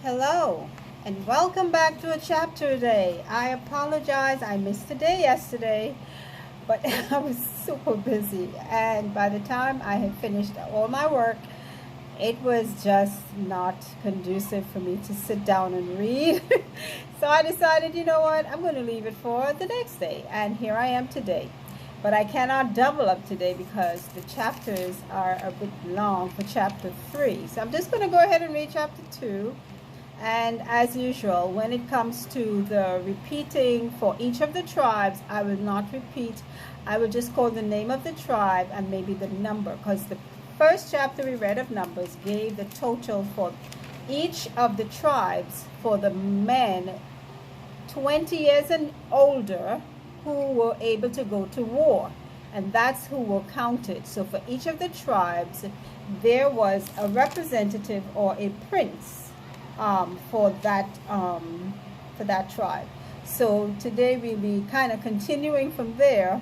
Hello, and welcome back to a chapter today. I apologize, I missed a day yesterday, but I was super busy, and by the time I had finished all my work, it was just not conducive for me to sit down and read. So I decided, you know what, I'm going to leave it for the next day, and here I am today. But I cannot double up today because the chapters are a bit long for chapter 3. So I'm just going to go ahead and read chapter 2. And as usual, when it comes to the repeating for each of the tribes, I will not repeat. I will just call the name of the tribe and maybe the number, because the first chapter we read of Numbers gave the total for each of the tribes for the men 20 years and older who were able to go to war. And that's who were counted. So for each of the tribes, there was a representative or a prince for that tribe. So today we'll be kind of continuing from there,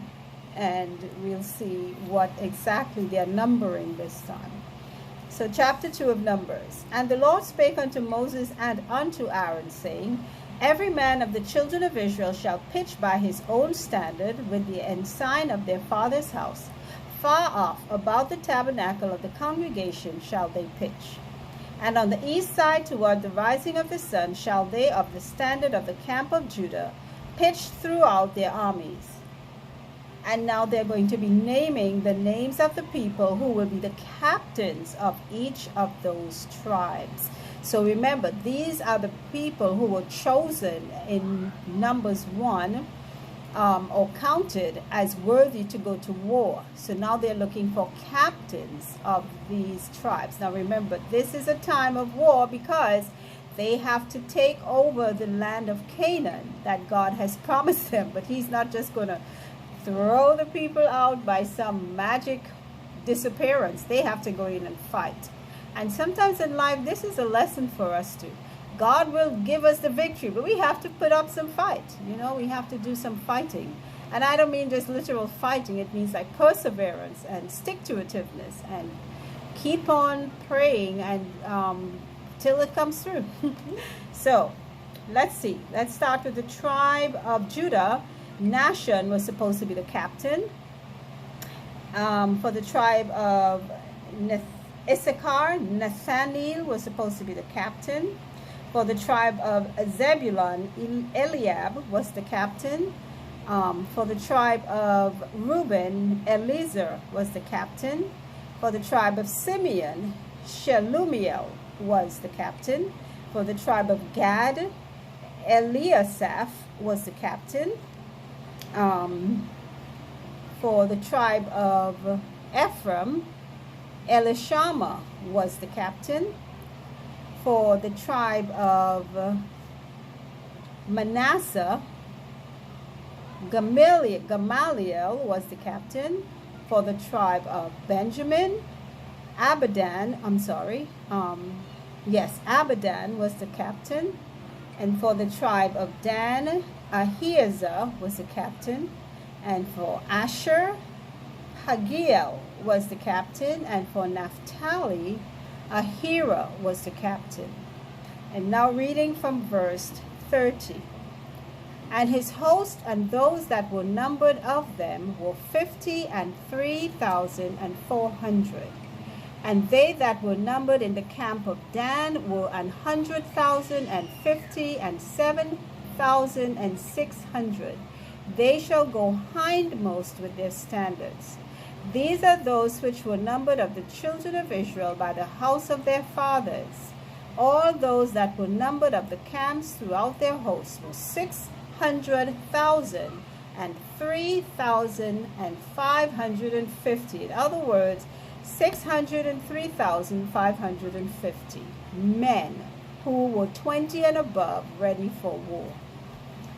and we'll see what exactly they're numbering this time. So chapter 2 of Numbers. And the Lord spake unto Moses and unto Aaron, saying, Every man of the children of Israel shall pitch by his own standard with the ensign of their father's house. Far off about the tabernacle of the congregation shall they pitch. And on the east side toward the rising of the sun shall they of the standard of the camp of Judah pitch throughout their armies. And now they're going to be naming the names of the people who will be the captains of each of those tribes. So remember, these are the people who were chosen in Numbers 1 or counted as worthy to go to war. So now they're looking for captains of these tribes. Now remember, this is a time of war because they have to take over the land of Canaan that God has promised them. But he's not just going to throw the people out by some magic disappearance. They have to go in and fight. And sometimes in life, this is a lesson for us too. God will give us the victory, but we have to put up some fight. You know, we have to do some fighting. And I don't mean just literal fighting. It means like perseverance and stick-to-itiveness and keep on praying and till it comes through. So let's see. Let's start with the tribe of Judah. Nahshon was supposed to be the captain. For the tribe of Issachar, Nathaniel was supposed to be the captain. For the tribe of Zebulun, Eliab was the captain. For the tribe of Reuben, Eliezer was the captain. For the tribe of Simeon, Shelumiel was the captain. For the tribe of Gad, Eliasaph was the captain. For the tribe of Ephraim, Elishama was the captain. For the tribe of Manasseh, Gamaliel was the captain. For the tribe of Benjamin, Abidan was the captain. And for the tribe of Dan, Ahiezer was the captain. And for Asher, Hagiel was the captain. And for Naphtali, Ahira was the captain. And now reading from verse 30. And his host and those that were numbered of them were 53,400. And they that were numbered in the camp of Dan were 100,050 and 7,600. They shall go hindmost with their standards. These are those which were numbered of the children of Israel by the house of their fathers. All those that were numbered of the camps throughout their hosts were 600,000 and 3,550. In other words, 603,550 men who were 20 and above, ready for war.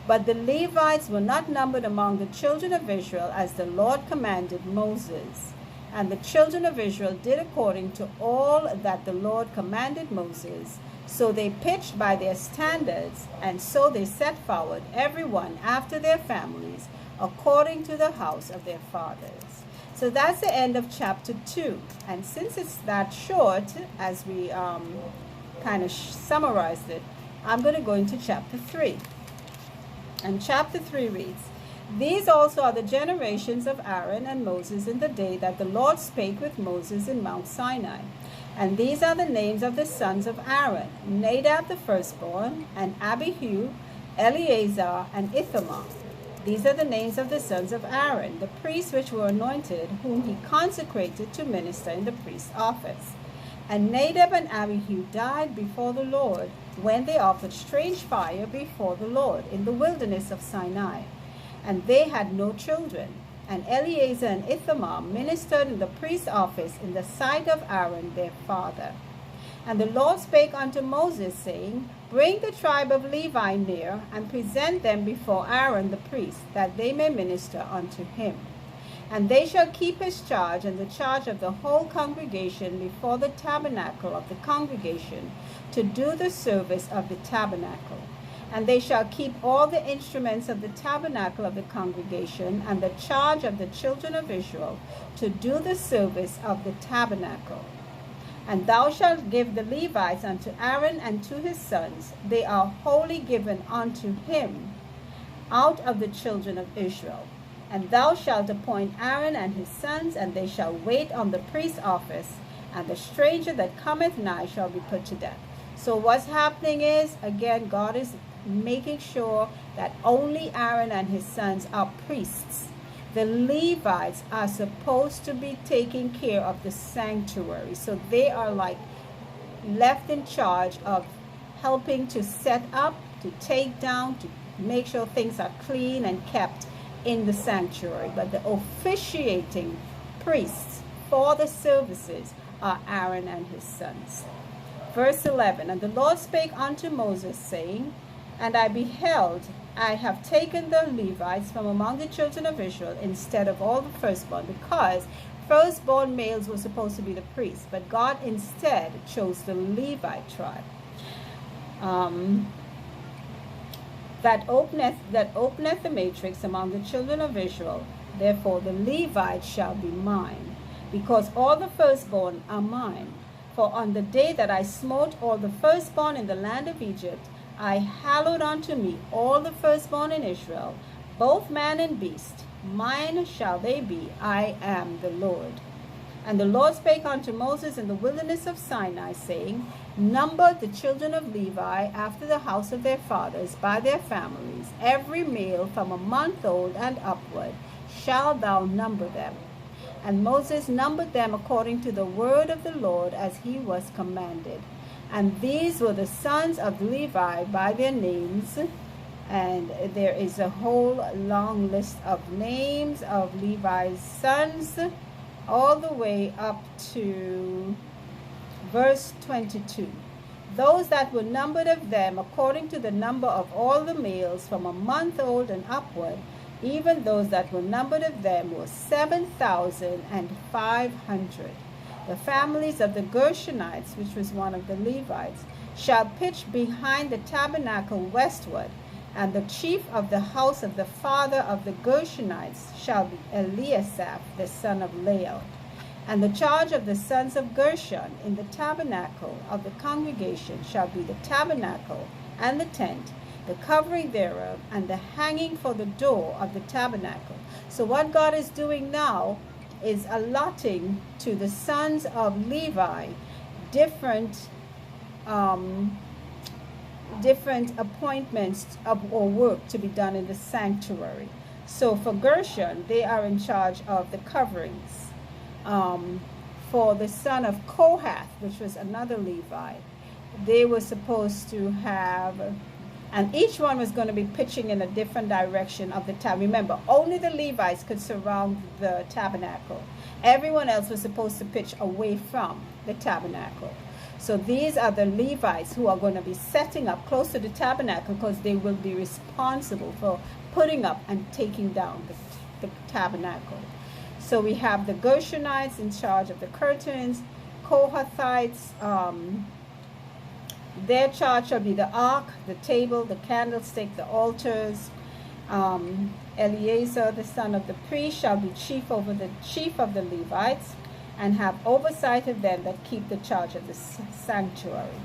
But the Levites were not numbered among the children of Israel, as the Lord commanded Moses. And the children of Israel did according to all that the Lord commanded Moses. So they pitched by their standards, and so they set forward every one after their families, according to the house of their fathers. So that's the end of chapter 2. And since it's that short, as we kind kind of summarized it, I'm going to go into chapter 3. And chapter 3 reads, "These also are the generations of Aaron and Moses in the day that the Lord spake with Moses in Mount Sinai. And these are the names of the sons of Aaron, Nadab the firstborn, and Abihu, Eleazar, and Ithamar. These are the names of the sons of Aaron, the priests which were anointed, whom he consecrated to minister in the priest's office. And Nadab and Abihu died before the Lord, when they offered strange fire before the Lord in the wilderness of Sinai. And they had no children. And Eleazar and Ithamar ministered in the priest's office in the sight of Aaron their father. And the Lord spake unto Moses, saying, Bring the tribe of Levi near, and present them before Aaron the priest, that they may minister unto him. And they shall keep his charge and the charge of the whole congregation before the tabernacle of the congregation, to do the service of the tabernacle. And they shall keep all the instruments of the tabernacle of the congregation, and the charge of the children of Israel, to do the service of the tabernacle. And thou shalt give the Levites unto Aaron and to his sons. They are wholly given unto him out of the children of Israel. And thou shalt appoint Aaron and his sons, and they shall wait on the priest's office, and the stranger that cometh nigh shall be put to death." So what's happening is, again, God is making sure that only Aaron and his sons are priests. The Levites are supposed to be taking care of the sanctuary. So they are like left in charge of helping to set up, to take down, to make sure things are clean and kept in the sanctuary. But the officiating priests for the services are Aaron and his sons. Verse 11, "And the Lord spake unto Moses, saying, And I beheld, I have taken the Levites from among the children of Israel instead of all the firstborn," because firstborn males were supposed to be the priests, but God instead chose the Levite tribe. That openeth the matrix among the children of Israel, therefore the Levites shall be mine, because all the firstborn are mine. For on the day that I smote all the firstborn in the land of Egypt, I hallowed unto me all the firstborn in Israel, both man and beast. Mine shall they be, I am the Lord. And the Lord spake unto Moses in the wilderness of Sinai, saying, Number the children of Levi after the house of their fathers by their families, every male from a month old and upward, shalt thou number them. And Moses numbered them according to the word of the Lord, as he was commanded. And these were the sons of Levi by their names. And there is a whole long list of names of Levi's sons, all the way up to verse 22. Those that were numbered of them, according to the number of all the males from a month old and upward, even those that were numbered of them were 7,500. The families of the Gershonites, which was one of the Levites, shall pitch behind the tabernacle westward, and the chief of the house of the father of the Gershonites shall be Eliasaph, the son of Lael. And the charge of the sons of Gershon in the tabernacle of the congregation shall be the tabernacle and the tent, the covering thereof, and the hanging for the door of the tabernacle. So what God is doing now is allotting to the sons of Levi different appointments or work to be done in the sanctuary. So for Gershon, they are in charge of the coverings. For the son of Kohath, which was another Levi, they were supposed to have, and each one was going to be pitching in a different direction of the tabernacle. Remember, only the Levites could surround the tabernacle. Everyone else was supposed to pitch away from the tabernacle. So these are the Levites who are going to be setting up close to the tabernacle, because they will be responsible for putting up and taking down the tabernacle. So we have the Gershonites in charge of the curtains, Kohathites, their charge shall be the ark, the table, the candlestick, the altars. Eleazar, the son of the priest, shall be chief over the chief of the Levites, and have oversight of them that keep the charge of the sanctuary.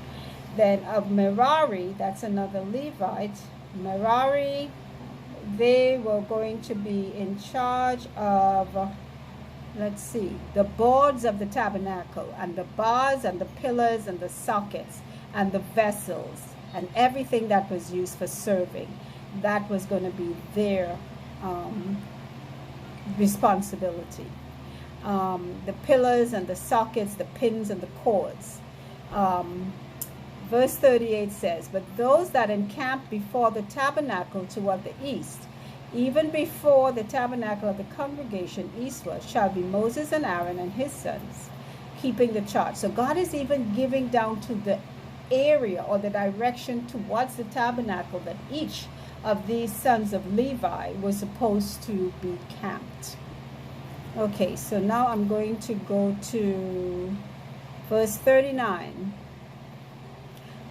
Then of Merari, that's another Levite. Merari, they were going to be in charge of, let's see, the boards of the tabernacle, and the bars and the pillars and the sockets and the vessels and everything that was used for serving. That was going to be their responsibility. The pillars and the sockets, the pins and the cords. Verse 38 says, "But those that encamp before the tabernacle toward the east, even before the tabernacle of the congregation eastward, shall be Moses and Aaron and his sons, keeping the charge." So God is even giving down to the area or the direction towards the tabernacle that each of these sons of Levi was supposed to be camped. Okay, so now I'm going to go to verse 39.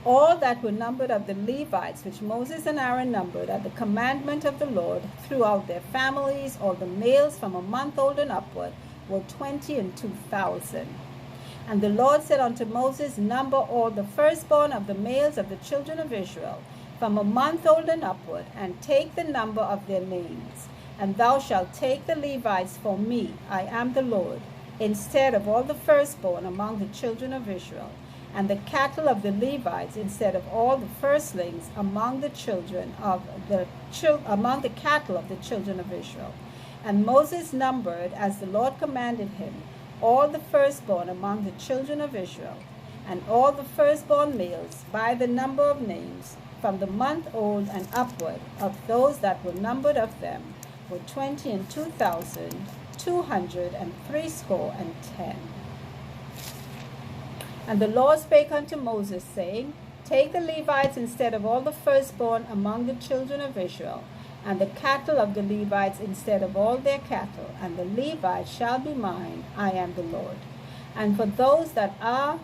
"All that were numbered of the Levites, which Moses and Aaron numbered at the commandment of the Lord, throughout their families, all the males from a month old and upward, were 22,000. And the Lord said unto Moses, Number all the firstborn of the males of the children of Israel, from a month old and upward, and take the number of their names. And thou shalt take the Levites for me, I am the Lord, instead of all the firstborn among the children of Israel, and the cattle of the Levites instead of all the firstlings among the cattle of the children of Israel. And Moses numbered, as the Lord commanded him, all the firstborn among the children of Israel, and all the firstborn males by the number of names, from the month old and upward, of those that were numbered of them, were 22,210. And the Lord spake unto Moses, saying, Take the Levites instead of all the firstborn among the children of Israel, and the cattle of the Levites instead of all their cattle, and the Levites shall be mine, I am the Lord. And for those that are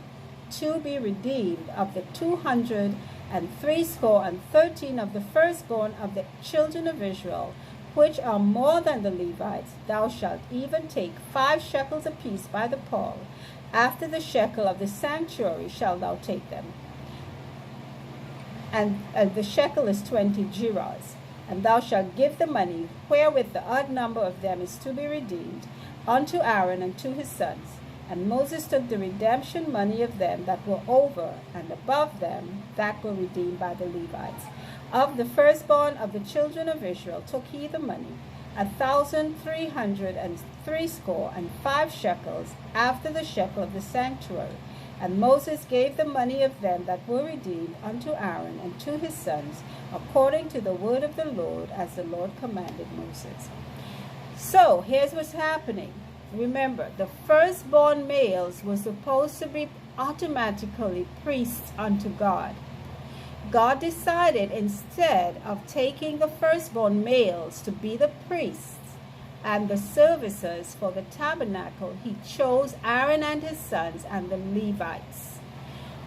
to be redeemed, of the 213 of the firstborn of the children of Israel, which are more than the Levites, thou shalt even take 5 shekels apiece by the pall. After the shekel of the sanctuary shalt thou take them. And the shekel is 20 gerahs. And thou shalt give the money, wherewith the odd number of them is to be redeemed, unto Aaron and to his sons. And Moses took the redemption money of them that were over and above them that were redeemed by the Levites. Of the firstborn of the children of Israel took he the money, 1,365 shekels, after the shekel of the sanctuary. And Moses gave the money of them that were redeemed unto Aaron and to his sons, according to the word of the Lord, as the Lord commanded Moses. So here's what's happening. Remember, the firstborn males were supposed to be automatically priests unto God. God decided, instead of taking the firstborn males to be the priests and the servicers for the tabernacle, he chose Aaron and his sons and the Levites.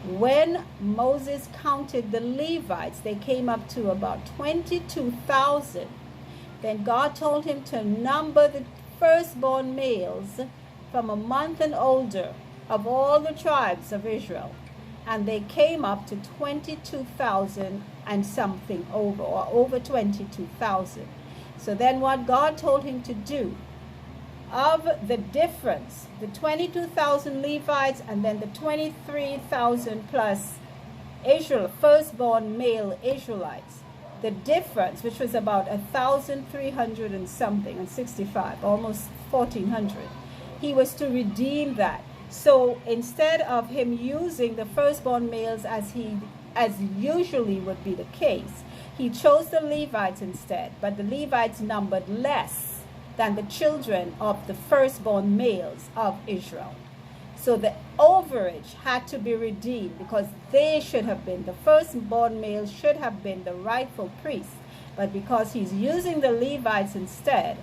When Moses counted the Levites, they came up to about 22,000. Then God told him to number the firstborn males from a month and older of all the tribes of Israel. And they came up to 22,000 and something over, or over 22,000. So then what God told him to do, of the difference, the 22,000 Levites and then the 23,000 plus Israel, firstborn male Israelites, the difference, which was about 1,300 and something, and 65, almost 1,400, he was to redeem that. So instead of him using the firstborn males as usually would be the case, he chose the Levites instead. But the Levites numbered less than the children of the firstborn males of Israel. So the overage had to be redeemed, because they should have been, the firstborn males should have been the rightful priests. But because he's using the Levites instead,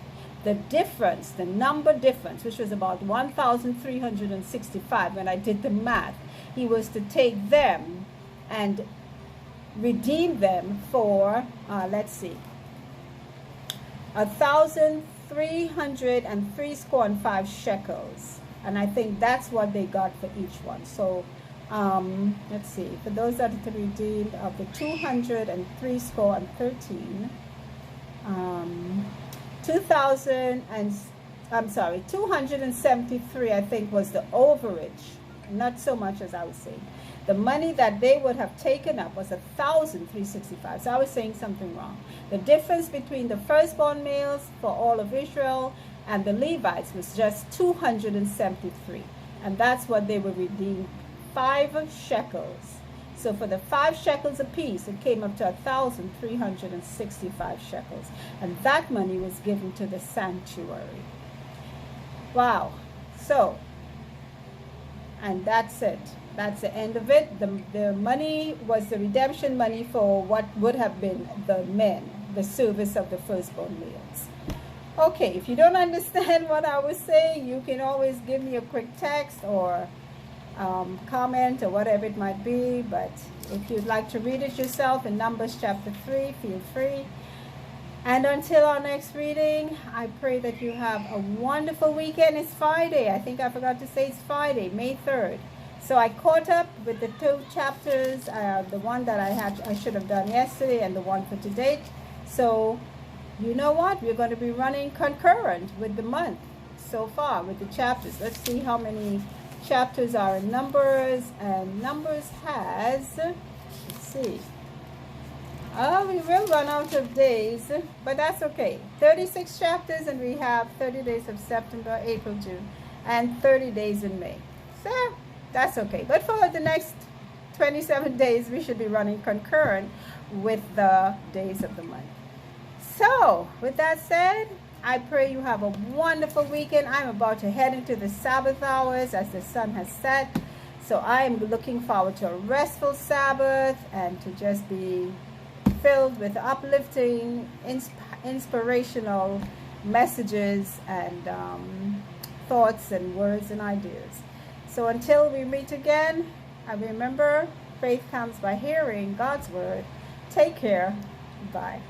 the difference, the number difference, which was about 1,365 when I did the math, he was to take them and redeem them for, 1,365 shekels. And I think that's what they got for each one. So Let's see, for those that are to be redeemed of the 203 score and 13, 2000 and, I'm sorry, 273, I think, was the overage. Not so much as I was saying. The money that they would have taken up was 1,365. So I was saying something wrong. The difference between the firstborn males for all of Israel and the Levites was just 273. And that's what they were redeemed, 5 shekels. So for the 5 shekels apiece, it came up to 1,365 shekels. And that money was given to the sanctuary. Wow. So, and that's it. That's the end of it. The money was the redemption money for what would have been the men, the service of the firstborn males. Okay, if you don't understand what I was saying, you can always give me a quick text or comment or whatever it might be. But if you'd like to read it yourself in Numbers chapter 3, feel free. And until our next reading, I pray that you have a wonderful weekend. It's Friday. I think I forgot to say it's Friday, May 3rd. So I caught up with the 2 chapters, the one that I should have done yesterday and the one for today. So you know what? We're going to be running concurrent with the month so far with the chapters. Let's see how many chapters are in Numbers. And Numbers has, let's see. We will run out of days, but that's okay. 36 chapters, and we have 30 days of September, April, June, and 30 days in May. So that's okay. But for the next 27 days, we should be running concurrent with the days of the month. So, with that said, I pray you have a wonderful weekend. I'm about to head into the Sabbath hours as the sun has set. So I am looking forward to a restful Sabbath and to just be filled with uplifting, inspirational messages and thoughts and words and ideas. So until we meet again, I remember faith comes by hearing God's word. Take care. Bye.